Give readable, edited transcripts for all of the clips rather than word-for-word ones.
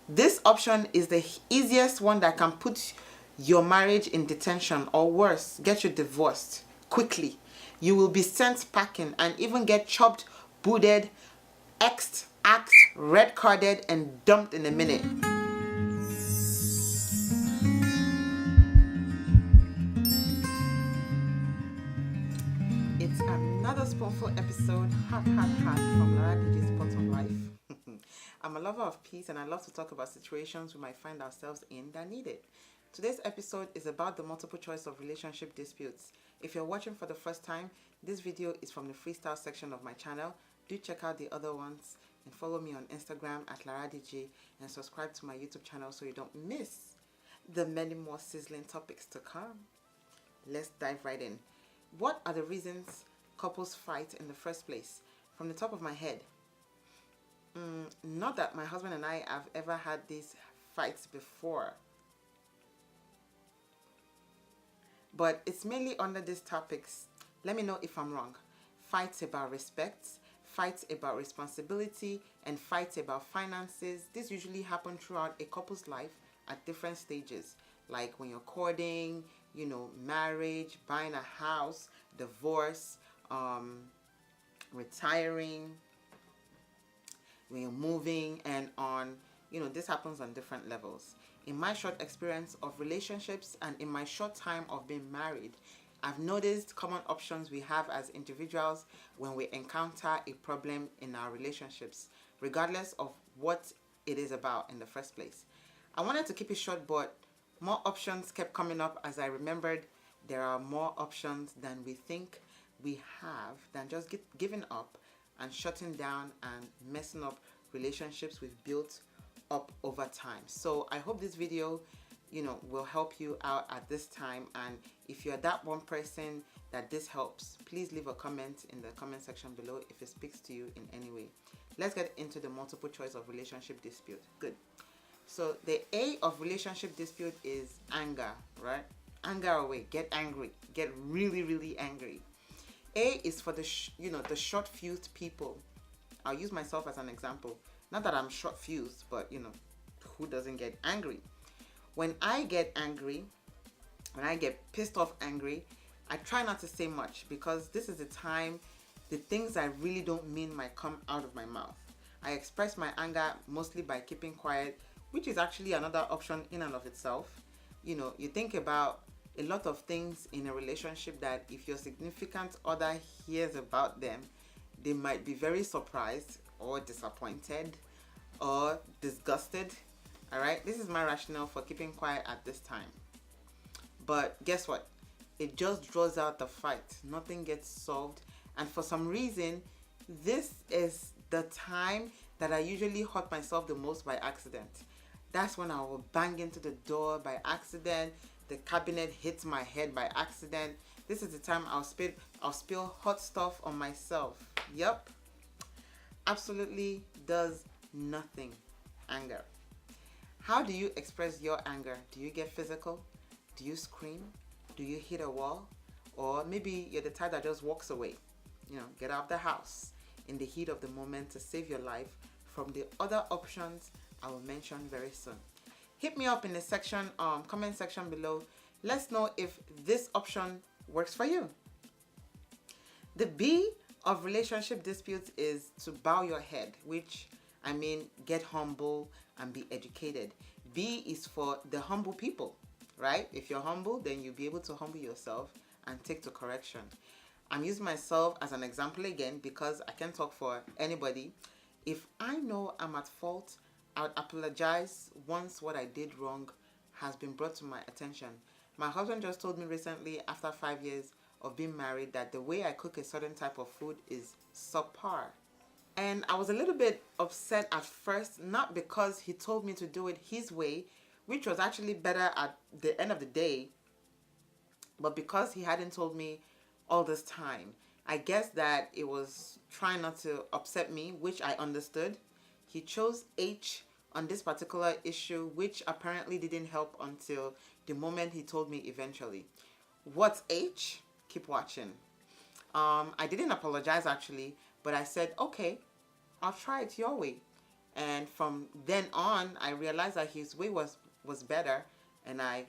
This option is the easiest one that can put your marriage in detention, or worse, get you divorced quickly. You will be sent packing and even get chopped, booted, xed, axed, red carded, and dumped in a minute. It's another spoonful episode, hot, from Laradiji's Pot of Life. I'm a lover of peace and I love to talk about situations we might find ourselves in that need it. Today's episode is about the multiple choice of relationship disputes. If you're watching for the first time, this video is from the freestyle section of my channel. Do check out the other ones and follow me on Instagram at Laraddiji and subscribe to my YouTube channel so you don't miss the many more sizzling topics to come. Let's dive right in. What are the reasons couples fight in the first place? From the top of my head, not that my husband and I have ever had these fights before, but it's mainly under these topics. Let me know if I'm wrong. Fights about respect, fights about responsibility, and fights about finances. This usually happen throughout a couple's life at different stages, like when you're courting, marriage, buying a house, divorce, retiring, when you're moving, and on. This happens on different levels. In my short experience of relationships and in my short time of being married, I've noticed common options we have as individuals when we encounter a problem in our relationships, regardless of what it is about in the first place. I wanted to keep it short, but more options kept coming up as I remembered there are more options than we think we have, than just giving up and shutting down and messing up relationships we've built up over time. So I hope this video, will help you out at this time. And if you're that one person that this helps, please leave a comment in the comment section below if it speaks to you in any way. Let's get into the multiple choice of relationship dispute. Good. So the A of relationship dispute is anger, right? Anger away. Get angry. Get really, really angry. A is for the short-fused people. I'll use myself as an example. Not that I'm short-fused, but who doesn't get angry? When I get angry, when I get pissed off angry, I try not to say much, because this is the time the things I really don't mean might come out of my mouth. I express my anger mostly by keeping quiet, which is actually another option in and of itself. You think about a lot of things in a relationship that if your significant other hears about them, they might be very surprised or disappointed or disgusted. All right, this is my rationale for keeping quiet at this time. But guess what? It just draws out the fight. Nothing gets solved. And for some reason, this is the time that I usually hurt myself the most by accident. That's when I will bang into the door by accident. The cabinet hits my head by accident. This is the time I'll spill hot stuff on myself. Yep. Absolutely does nothing. Anger. How do you express your anger? Do you get physical? Do you scream? Do you hit a wall? Or maybe you're the type that just walks away. Get out of the house in the heat of the moment to save your life from the other options I will mention very soon. Hit me up in the comment section below. Let's know if this option works for you. The B of relationship disputes is to bow your head, which get humble and be educated. B is for the humble people, right? If you're humble, then you'll be able to humble yourself and take to correction. I'm using myself as an example again because I can't talk for anybody. If I know I'm at fault, I would apologize once what I did wrong has been brought to my attention. My husband just told me recently, after 5 years of being married, that the way I cook a certain type of food is subpar. And I was a little bit upset at first, not because he told me to do it his way, which was actually better at the end of the day, but because he hadn't told me all this time. I guess that it was trying not to upset me, which I understood. He chose H on this particular issue, which apparently didn't help until the moment he told me eventually. What's H? Keep watching. I didn't apologize actually, but I said, okay, I'll try it your way. And from then on, I realized that his way was better, and I,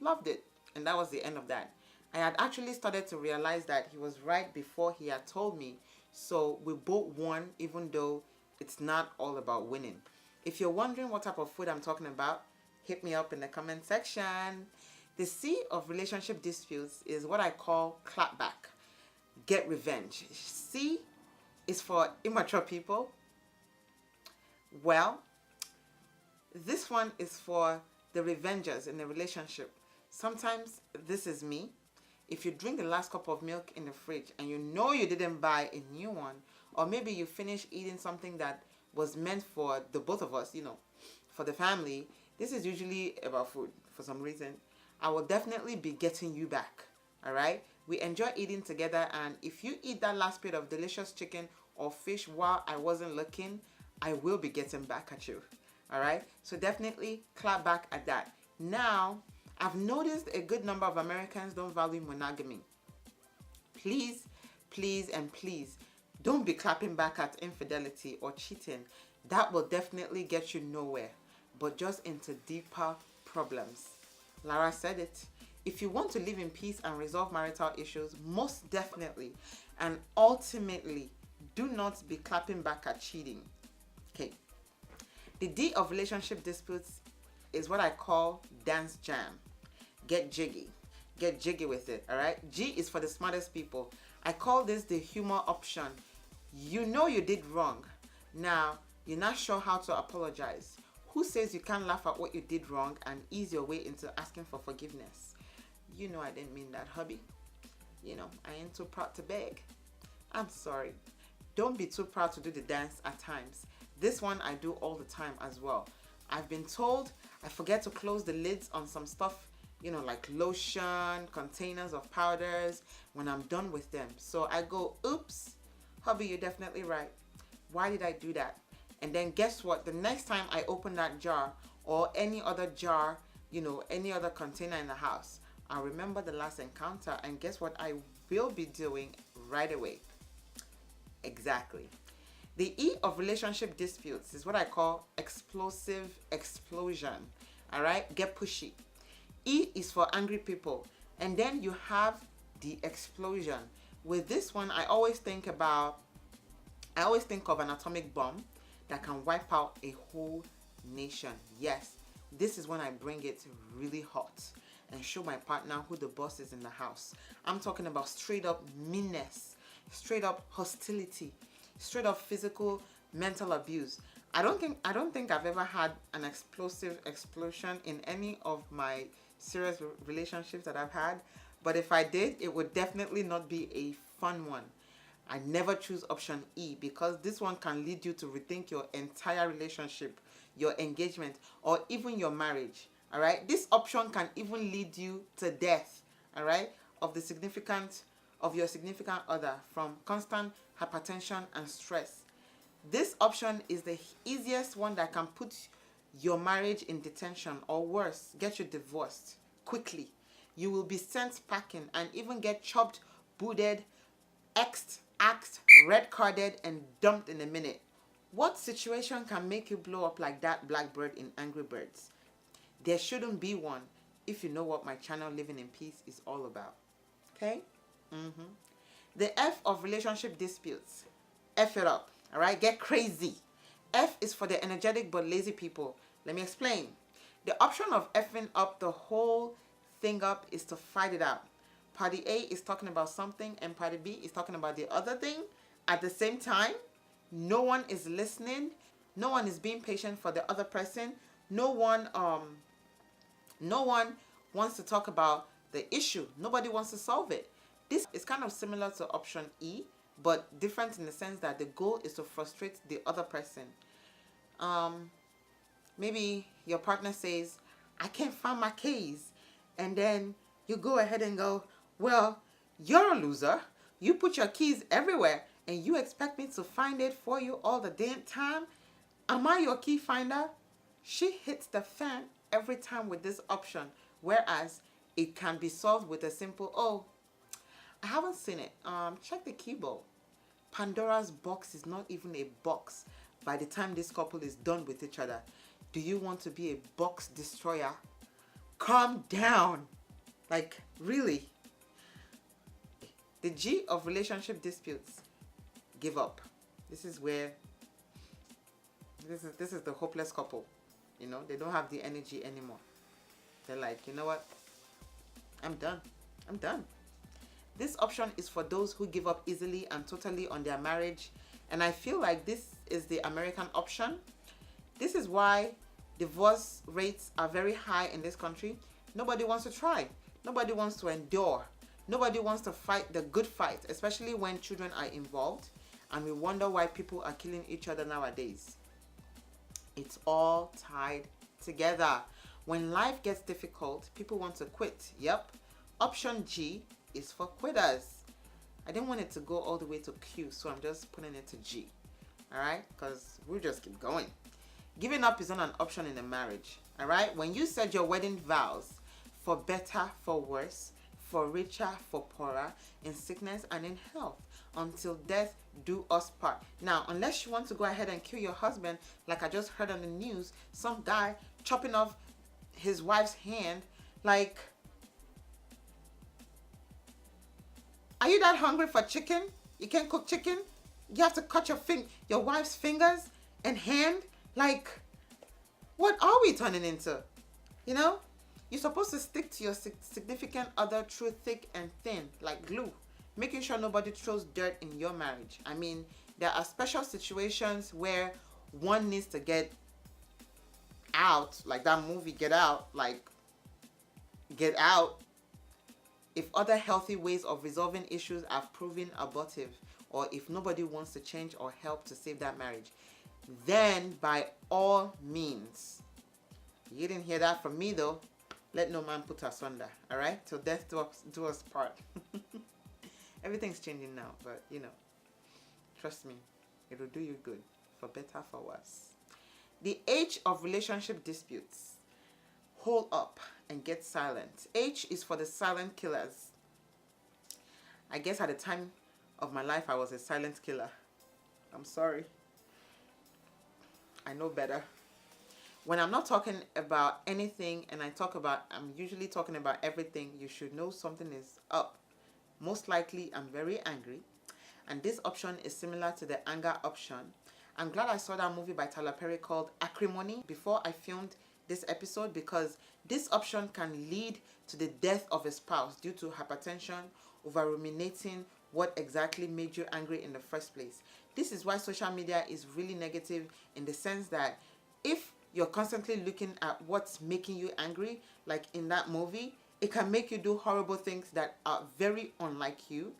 loved it. And that was the end of that. I had actually started to realize that he was right before he had told me. So we both won, even though it's not all about winning. If you're wondering what type of food I'm talking about, hit me up in the comment section. The C of relationship disputes is what I call clapback. Get revenge. C is for immature people. Well, this one is for the revengers in the relationship. Sometimes this is me. If you drink the last cup of milk in the fridge and you know you didn't buy a new one, or maybe you finish eating something that was meant for the both of us, for the family, this is usually about food for some reason. I will definitely be getting you back. All right? We enjoy eating together, and if you eat that last plate of delicious chicken or fish while I wasn't looking, I will be getting back at you. All right? So definitely clap back at that. Now, I've noticed a good number of Americans don't value monogamy. Please, please, and please, don't be clapping back at infidelity or cheating. That will definitely get you nowhere, but just into deeper problems. Lara said it. If you want to live in peace and resolve marital issues, most definitely and ultimately, do not be clapping back at cheating. Okay. The D of relationship disputes is what I call dance jam. Get jiggy. Get jiggy with it, all right? G is for the smartest people. I call this the humor option. You know you did wrong. Now, you're not sure how to apologize. Who says you can't laugh at what you did wrong and ease your way into asking for forgiveness? You know I didn't mean that, hubby. I ain't too proud to beg. I'm sorry. Don't be too proud to do the dance at times. This one I do all the time as well. I've been told I forget to close the lids on some stuff, like lotion, containers of powders when I'm done with them. So I go, oops, hubby, you're definitely right. Why did I do that? And then guess what? The next time I open that jar or any other jar, any other container in the house, I'll remember the last encounter, and guess what I will be doing right away? Exactly. The E of relationship disputes is what I call explosive explosion. All right? Get pushy. E is for angry people. And then you have the explosion. With this one, I always think of an atomic bomb that can wipe out a whole nation. Yes, this is when I bring it really hot and show my partner who the boss is in the house. I'm talking about straight up meanness, straight up hostility, straight up physical, mental abuse. I don't think I've ever had an explosive explosion in any of my serious relationships that I've had, but if I did, it would definitely not be a fun one. I never choose option E because this one can lead you to rethink your entire relationship, your engagement, or even your marriage. All right? This option can even lead you to death, all right, of your significant other from constant hypertension and stress. This option is the easiest one that can put your marriage in detention, or worse, get you divorced quickly. You will be sent packing and even get chopped, booted, axed, red carded, and dumped in a minute. What situation can make you blow up like that blackbird in Angry Birds? There shouldn't be one if you know what my channel Living in Peace is all about. Okay? The F of relationship disputes. F it up. All right? Get crazy. F is for the energetic but lazy people. Let me explain. The option of effing up the whole thing up is to fight it out. Party A is talking about something and Party B is talking about the other thing at the same time. No one is listening. No one is being patient for the other person. No one wants to talk about the issue. Nobody wants to solve it. This is kind of similar to option E, but different in the sense that the goal is to frustrate the other person. Maybe your partner says, I can't find my keys. And then you go ahead and go, well, you're a loser. You put your keys everywhere and you expect me to find it for you all the damn time? Am I your key finder? She hits the fan every time with this option, whereas it can be solved with a simple, oh, I haven't seen it. Check the keyboard. Pandora's box is not even a box. by the time this couple is done with each other. Do you want to be a box destroyer? Calm down. Like, really? The G of relationship disputes. Give up. This is where this is the hopeless couple. You know, they don't have the energy anymore. They're like, you know what? I'm done. I'm done. This option is for those who give up easily and totally on their marriage. And I feel like this is the American option. This is why divorce rates are very high in this country. Nobody wants to try. Nobody wants to endure. Nobody wants to fight the good fight, especially when children are involved. And we wonder why people are killing each other nowadays. It's all tied together. When life gets difficult, people want to quit. Yep. Option G is for quitters. I didn't want it to go all the way to Q, so I'm just putting it to G. Alright? Because we'll just keep going. Giving up is not an option in a marriage. Alright? When you said your wedding vows, for better, for worse, for richer, for poorer, in sickness and in health, until death do us part. Now, unless you want to go ahead and kill your husband, like I just heard on the news, some guy chopping off his wife's hand, like, are you that hungry for chicken? You can't cook chicken? You have to cut your wife's fingers and hand? Like, what are we turning into? You know? You're supposed to stick to your significant other through thick and thin, like glue, making sure nobody throws dirt in your marriage. I mean, there are special situations where one needs to get out, like that movie Get Out, like, get out. If other healthy ways of resolving issues are proven abortive, or if nobody wants to change or help to save that marriage, then by all means, you didn't hear that from me though, let no man put us under. All right, till death do us part. Everything's changing now, but you know, trust me, it'll do you good, for better, for worse. The H of relationship disputes. Hold up and get silent. H is for the silent killers. I guess at the time of my life, I was a silent killer. I'm sorry. I know better. When I'm not talking about anything and I'm usually talking about everything, you should know something is up. Most likely, I'm very angry. And this option is similar to the anger option. I'm glad I saw that movie by Tyler Perry called Acrimony before I filmed this episode, because this option can lead to the death of a spouse due to hypertension, over ruminating what exactly made you angry in the first place. This is why social media is really negative, in the sense that if you're constantly looking at what's making you angry, like in that movie, it can make you do horrible things that are very unlike you.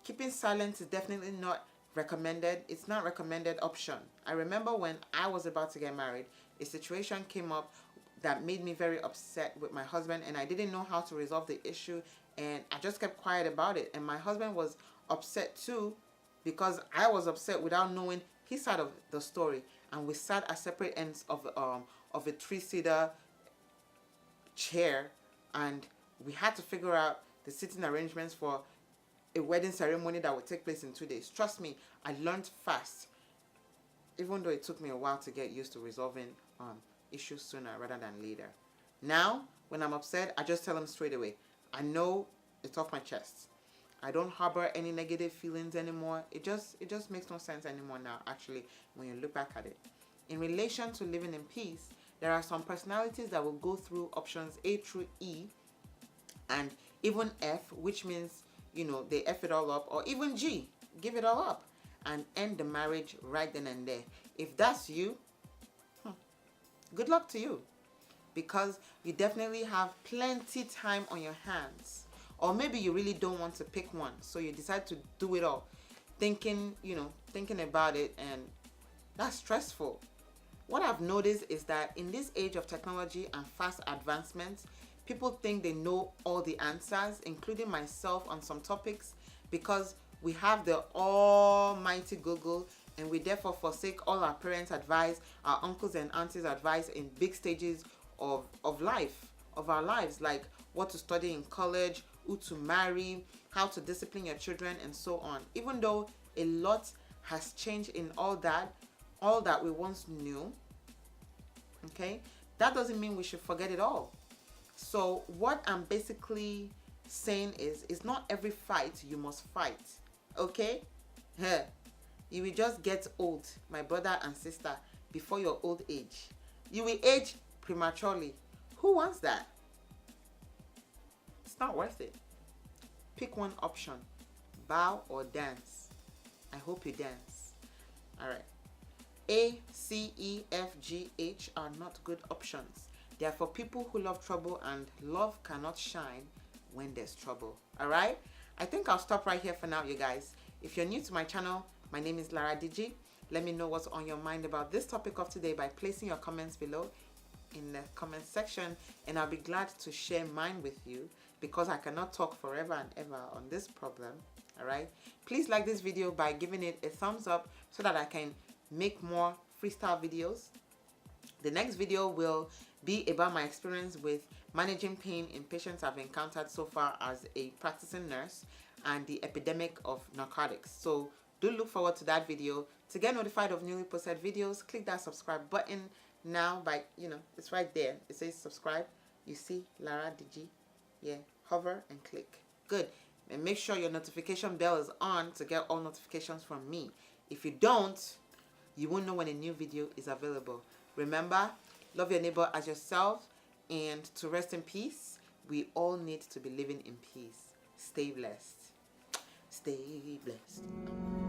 Keeping silent is definitely not recommended. It's not recommended option. I remember when I was about to get married, a situation came up that made me very upset with my husband, and I didn't know how to resolve the issue, and I just kept quiet about it. And my husband was upset too, because I was upset without knowing his side of the story. And we sat at separate ends of a 3-seater chair, and we had to figure out the sitting arrangements for a wedding ceremony that would take place in 2 days. Trust me, I learned fast, even though it took me a while to get used to resolving issues sooner rather than later. Now, when I'm upset, I just tell him straight away. I know it's off my chest. I don't harbor any negative feelings anymore. It just makes no sense anymore now, actually, when you look back at it. In relation to living in peace, there are some personalities that will go through options A through E, and even F, which means, you know, they F it all up, or even G, give it all up, and end the marriage right then and there. If that's you, good luck to you, because you definitely have plenty time on your hands. Or maybe you really don't want to pick one, so you decide to do it all, thinking about it, and that's stressful. What I've noticed is that in this age of technology and fast advancements, people think they know all the answers, including myself on some topics, because we have the almighty Google, and we therefore forsake all our parents' advice, our uncles and aunties' advice in big stages of life, of our lives, like what to study in college, who to marry, how to discipline your children, and so on. Even though a lot has changed in all that, all that we once knew, okay, that doesn't mean we should forget it all. So what I'm basically saying is, it's not every fight you must fight, okay? You will just get old, my brother and sister, before your old age. You will age prematurely. Who wants that? It's not worth it. Pick one option, bow or dance. I hope you dance. All right. A, C, E, F, G, H are not good options. They are for people who love trouble, and love cannot shine when there's trouble. All right. I think I'll stop right here for now, you guys. If you're new to my channel, my name is Laraddiji. Let me know what's on your mind about this topic of today by placing your comments below in the comment section, and I'll be glad to share mine with you, because I cannot talk forever and ever on this problem. All right. Please like this video by giving it a thumbs up so that I can make more freestyle videos. The next video will be about my experience with managing pain in patients I've encountered so far as a practicing nurse, and the epidemic of narcotics. So do look forward to that video. To get notified of newly posted videos, click that subscribe button now by, it's right there. It says subscribe. You see Laraddiji. Yeah, hover and click. Good. And make sure your notification bell is on to get all notifications from me. If you don't, you won't know when a new video is available. Remember, love your neighbor as yourself, and to rest in peace. We all need to be living in peace. Stay blessed. Stay blessed.